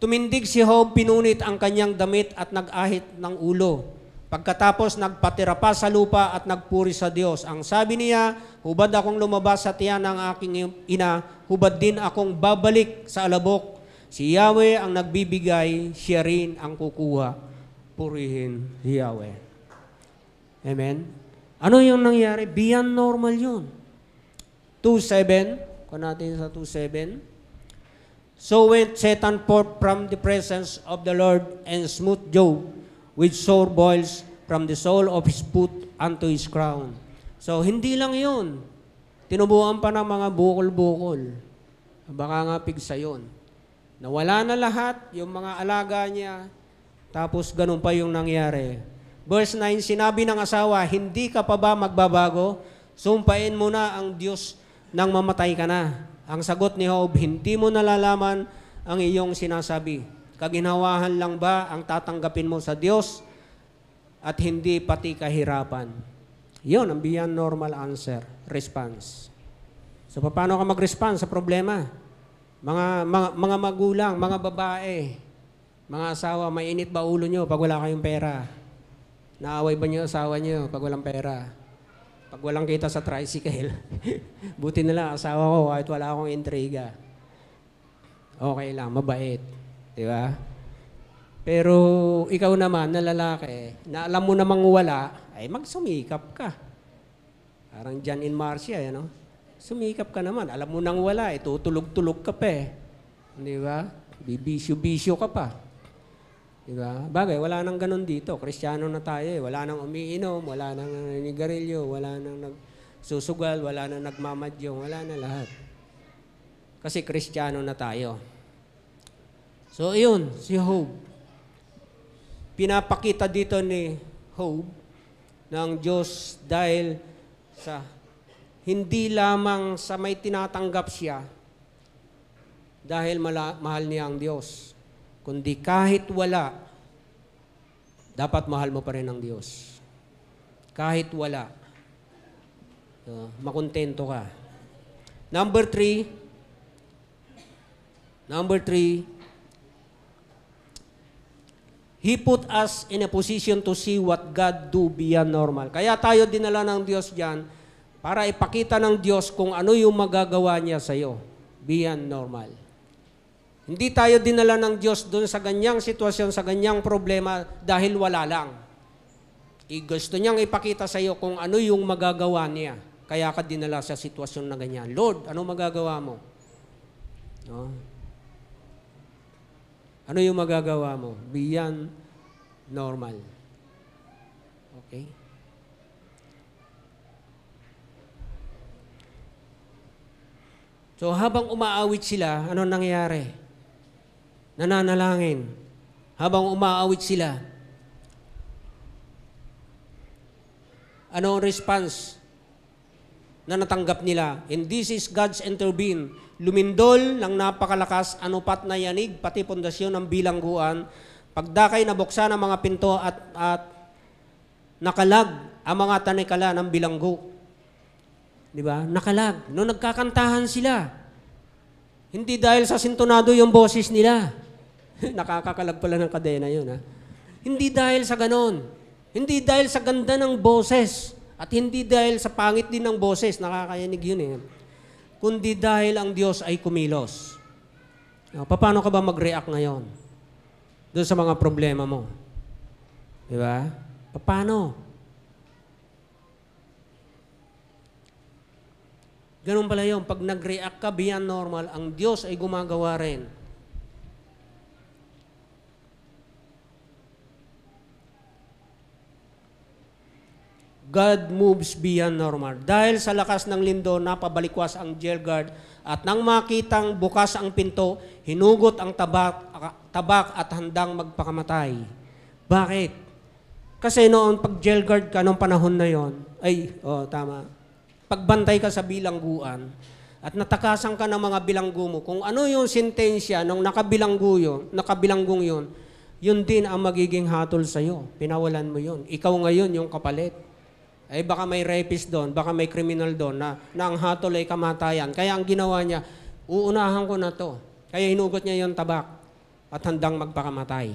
Tumindig si Job, pinunit ang kanyang damit at nag-ahit ng ulo. Pagkatapos nagpatira pa sa lupa at nagpuri sa Diyos. Ang sabi niya, hubad akong lumabas sa tiyan ng aking ina, hubad din akong babalik sa alabok. Si Yahweh ang nagbibigay, siya rin ang kukuha. Purihin si Yahweh. Amen? Ano yung nangyari? Beyond normal yun. 2:7. Kung natin sa 2:7. So went Satan forth from the presence of the Lord and smote Job with sore boils from the sole of his foot unto his crown. So hindi lang yun. Tinubuan pa ng mga bukol-bukol. Baka nga pigsa yun. Nawala na lahat, yung mga alaga niya, tapos ganun pa yung nangyari. Verse 9, sinabi ng asawa, hindi ka pa ba magbabago? Sumpain mo na ang Diyos nang mamatay ka na. Ang sagot ni Job, hindi mo nalalaman ang iyong sinasabi. Kaginhawahan lang ba ang tatanggapin mo sa Diyos at hindi pati kahirapan? Yun ang beyond normal answer, response. So, paano ka mag-respond sa problema? Mga magulang, mga babae, mga asawa, mainit ba ulo nyo pag wala kayong pera? Naaway ba nyo asawa nyo pag walang pera? Pag walang kita sa tricycle, buti na lang asawa ko kahit wala akong intriga. Okay lang, mabait. Di ba? Pero ikaw naman na lalaki, na alam mo namang wala, ay magsumikap ka. Parang John and Marcia, no? Sumikap ka naman. Alam mo nang wala, tutulog-tulog ka pa eh. Di ba? Bibisyo-bisyo ka pa. Diba? Bagay, wala nang ganun dito. Kristiyano na tayo eh. Wala nang umiinom, wala nang naninigarilyo, wala nang nagsusugal, wala nang nagmamadyong, wala na lahat. Kasi Kristiyano na tayo. So, yun, si Job. Pinapakita dito ni Job ng Diyos dahil sa hindi lamang sa may tinatanggap siya dahil mahal niya ang Diyos. Kundi kahit wala, dapat mahal mo pa rin ang Diyos. Kahit wala, makontento ka. Number three, He put us in a position to see what God do beyond normal. Kaya tayo dinala ng Diyos diyan para ipakita ng Diyos kung ano yung magagawa niya sa iyo beyond normal. Hindi tayo dinala ng Diyos doon sa ganyang sitwasyon, sa ganyang problema dahil wala lang. Gusto niyang ipakita sa iyo kung ano yung magagawa niya. Kaya ka dinala sa sitwasyon na ganyan. Lord, ano magagawa mo? No? Ano yung magagawa mo? Beyond normal. Okay? So habang umaawit sila, ano nangyayari? Nananalangin. Habang umaawit sila, ano ang response na natanggap nila? And this is God's intervene. Lumindol ng napakalakas, anupat na yanig, pati pundasyon ng bilangguan. Pagdakay nabuksan ang mga pinto at nakalag ang mga tanikala ng bilanggo. Di ba? Nakalag. Noong nagkakantahan sila. Hindi dahil sa sintonado yung boses nila. Nakakakalag pala ng kadena yun. Ha? Hindi dahil sa ganon. Hindi dahil sa ganda ng boses. At hindi dahil sa pangit din ng boses. Nakakayanig yun eh. Kundi dahil ang Diyos ay kumilos. Paano ka ba mag-react ngayon? Doon sa mga problema mo. Di ba? Paano? Ganun pala yun. Pag nag-react ka beyond normal, ang Diyos ay gumagawa rin. God moves beyond normal. Dahil sa lakas ng lindo, napabalikwas ang jail guard at nang makitang bukas ang pinto, hinugot ang tabak at handang magpakamatay. Bakit? Kasi noon, pag jail guard ka, noong panahon na yon, tama, pagbantay ka sa bilangguan at natakasan ka ng mga bilanggo mo, kung ano yung sentensya ng nakabilanggong yun, yun din ang magiging hatol sa'yo. Pinawalan mo yun. Ikaw ngayon yung kapalit. Ay baka may rapist doon, baka may criminal doon na ang hatol ay kamatayan. Kaya ang ginawa niya, uunahan ko na to. Kaya hinugot niya yung tabak at handang magpakamatay.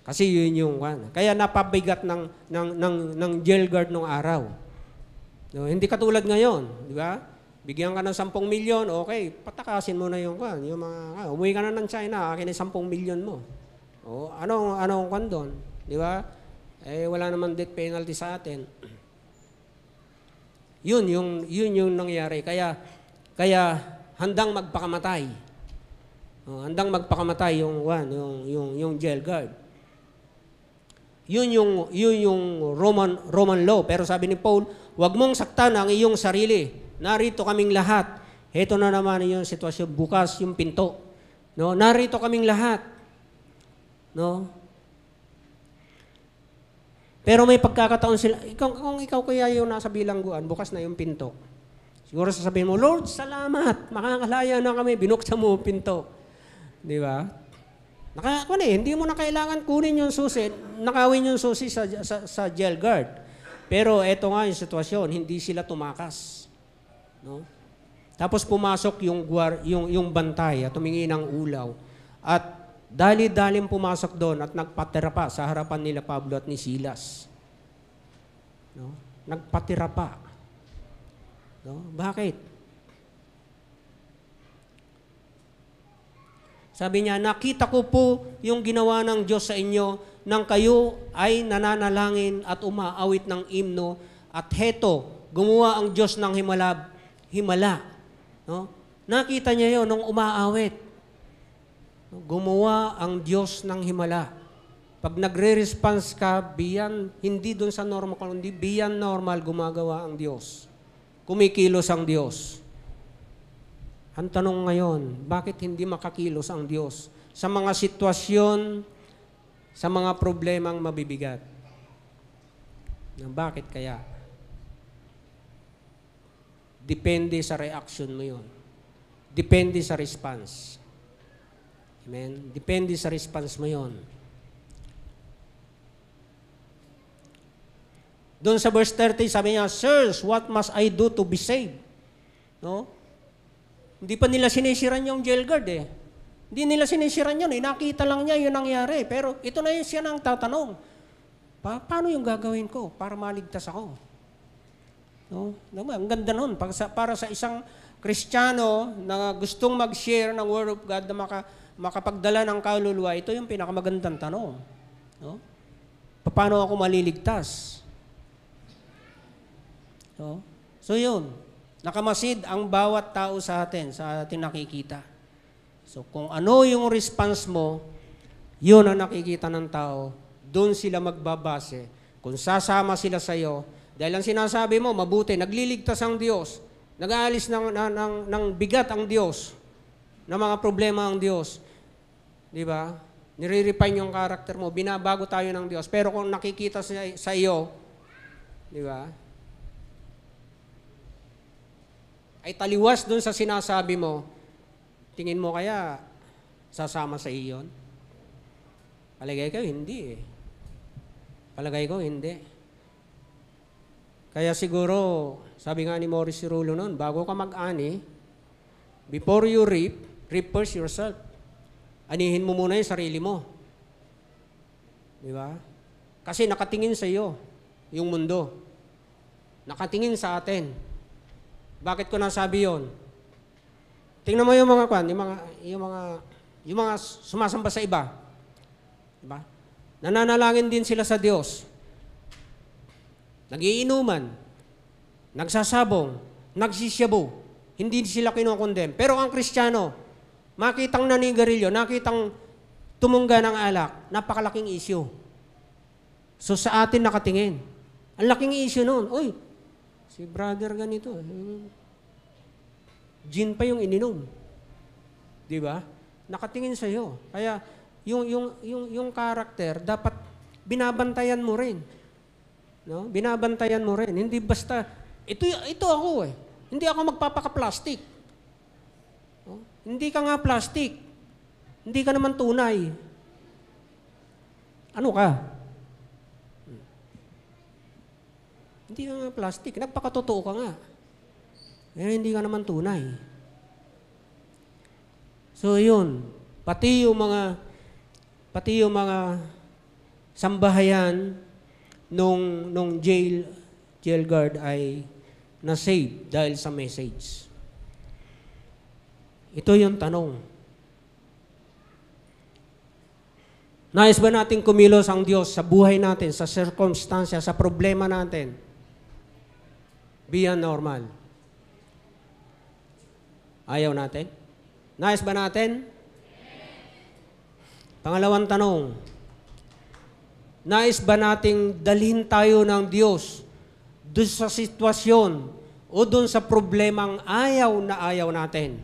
Kasi yun yung kaya napabigat ng jail guard nung araw. No, hindi katulad ngayon, di ba? Bigyan ka ng 10 milyon, okay, patakasin mo na yung umuwi ka na ng China, akin ay 10 milyon mo. O, anong doon? Di ba? Wala naman death penalty sa atin. Yun yung nangyari. Kaya handang magpakamatay. Handang magpakamatay yung jail guard. Yun yung Roman law. Pero sabi ni Paul, huwag mong saktan ang iyong sarili. Narito kaming lahat. Heto na naman yung sitwasyon. Bukas yung pinto. No? Narito kaming lahat. No? Pero may pagkakataon sila, kung ikaw kaya yung nasa bilangguan, bukas na yung pinto. Siguro sasabihin mo, Lord, salamat, makakalaya na kami, binuksan mo yung pinto. Di ba? Hindi mo na kailangan kunin yung susi, nakawin yung susi sa jail guard. Pero eto nga yung sitwasyon, hindi sila tumakas. No? Tapos pumasok yung bantay at tumingi ng ulaw. At dali-daling pumasok doon at nagpatira pa sa harapan nila Pablo at ni Silas. No? Nagpatira pa. No? Bakit? Sabi niya, nakita ko po yung ginawa ng Diyos sa inyo nang kayo ay nananalangin at umaawit ng imno at heto, gumawa ang Diyos ng himala. No? Nakita niya yon nung umaawit. Gumawa ang Diyos ng himala. Pag nagre-response ka, hindi doon sa normal, kundi beyond normal, gumagawa ang Diyos. Kumikilos ang Diyos. Ang tanong ngayon, bakit hindi makakilos ang Diyos sa mga sitwasyon, sa mga problemang mabibigat? Bakit kaya? Depende sa reaction mo yun. Depende sa response. Amen? Depende sa response mo yun. Doon sa verse 30, sabi niya, Sirs, what must I do to be saved? No? Hindi pa nila sinisiran yung jail guard eh. Hindi nila sinisiran yun eh. Nakita lang niya yun nangyari. Pero ito na yun siya nang tatanong. Paano yung gagawin ko para maligtas ako? No? Ang ganda nun. Para sa isang Kristiyano na gustong mag-share ng Word of God na makapagdala ng kaluluwa, ito yung pinakamagandang tanong. No? Paano ako maliligtas? No? So yun. Nakamasid ang bawat tao sa ating nakikita. So kung ano yung response mo, yun ang nakikita ng tao, doon sila magbabase. Kung sasama sila sa iyo, dahil ang sinasabi mo, mabuti, nagliligtas ang Diyos, nag-aalis ng bigat ang Diyos, ng mga problema ang Diyos. Di ba? Nire-refine yung karakter mo, binabago tayo ng Diyos. Pero kung nakikita sa iyo, di ba? Ay taliwas doon sa sinasabi mo, tingin mo kaya sasama sa iyon? Palagay ko, hindi eh. Palagay ko, hindi. Kaya siguro, sabi nga ni Morris Cirulo noon, bago ka mag-ani, before you reap first yourself. Anihin mo muna yung sarili mo. Di ba? Kasi nakatingin sa iyo yung mundo. Nakatingin sa atin. Bakit ko nasabi yon? Tingnan mo yung mga sumasamba sa iba. Diba? Nananalangin din sila sa Diyos. Nagiinuman, nagsasabong, nagsisyabu. Hindi sila kinokondem. Pero ang Kristiyano, makitang nanigarilyo, nakitang tumungga ng alak, napakalaking issue. So sa atin nakatingin. Ang laking issue noon. Uy, si brother ganito. Gin pa yung ininom. Di ba? Nakatingin sa iyo. Kaya yung karakter dapat binabantayan mo rin. No? Binabantayan mo rin. Hindi basta ito ako eh. Hindi ako magpapaka-plastic. No? Hindi ka nga plastic. Hindi ka naman tunay. Ano ka? Hindi ka nga plastic. Nagpakatotoo ka nga. Eh, hindi ka naman tunay. So, yun. Pati yung mga sambahayan nung jail guard ay na-save dahil sa message. Ito yung tanong. Nais ba natin kumilos ang Diyos sa buhay natin, sa circumstansya, sa problema natin? Beyond normal. Ayaw natin? Nais ba natin? Pangalawang tanong. Nais ba nating dalhin tayo ng Diyos doon sa sitwasyon o doon sa problemang ayaw na ayaw natin?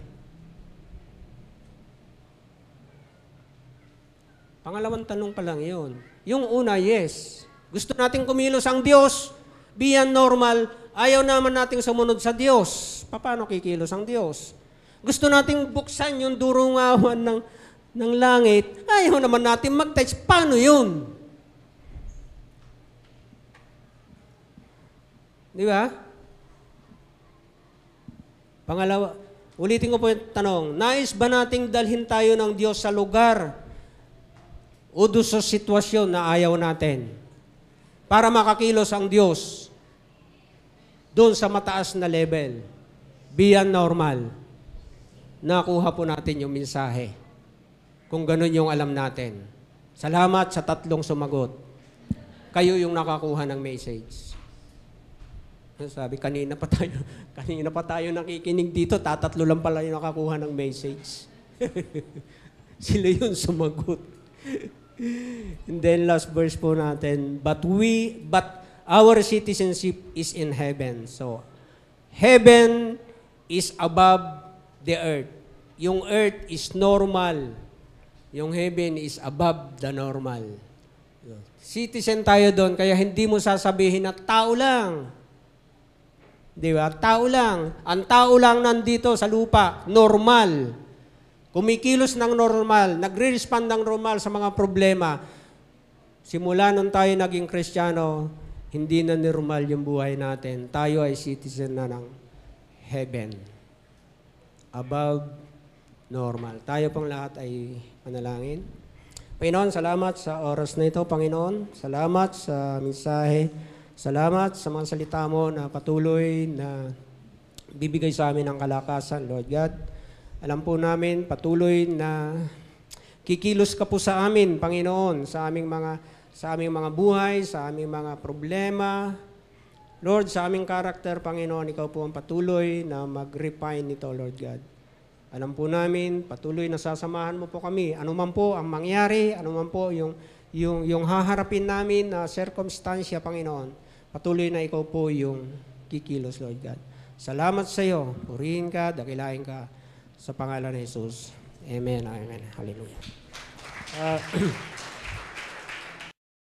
Pangalawang tanong pa lang yun. Yung una, yes. Gusto nating kumilos ang Diyos, beyond normal, ayaw naman nating sumunod sa Diyos. Paano kikilos ang Diyos? Gusto nating buksan yung durungawan ng langit, ayaw naman natin mag-touch. Paano yun? Di ba? Pangalawa, ulitin ko po yung tanong, nais ba nating dalhin tayo ng Diyos sa lugar o doon sa sitwasyon na ayaw natin para makakilos ang Diyos doon sa mataas na level, beyond normal? Nakuha po natin yung mensahe. Kung ganun yung alam natin. Salamat sa tatlong sumagot. Kayo yung nakakuha ng message. Sabi, kanina pa tayo nakikinig dito, tatatlo lang pala yung nakakuha ng message. Sila yung sumagot. And then last verse po natin, but our citizenship is in heaven. So, heaven is above the earth. Yung earth is normal. Yung heaven is above the normal. Citizen tayo doon, kaya hindi mo sasabihin na tao lang. Di ba? Tao lang. Ang tao lang nandito sa lupa, normal. Kumikilos ng normal, nagre-respond ng normal sa mga problema. Simula nung tayo naging Kristiyano, hindi na normal yung buhay natin. Tayo ay citizen na ng heaven. Above normal. Tayo pong lahat ay manalangin. Panginoon, salamat sa oras na ito, Panginoon. Salamat sa mensahe. Salamat sa mga salita mo na patuloy na bibigay sa amin ng kalakasan, Lord God. Alam po namin, patuloy na kikilos ka po sa amin, Panginoon, sa aming mga buhay, sa aming mga problema. Lord, sa aming karakter, Panginoon, ikaw po ang patuloy na mag-refine nito, Lord God. Alam po namin, patuloy na sasamahan mo po kami. Ano man po ang mangyari, ano man po yung haharapin namin na circumstansya, Panginoon, patuloy na ikaw po yung kikilos, Lord God. Salamat sa iyo. Purihin ka, dakilain ka sa pangalan ni Jesus. Amen. Amen. Hallelujah.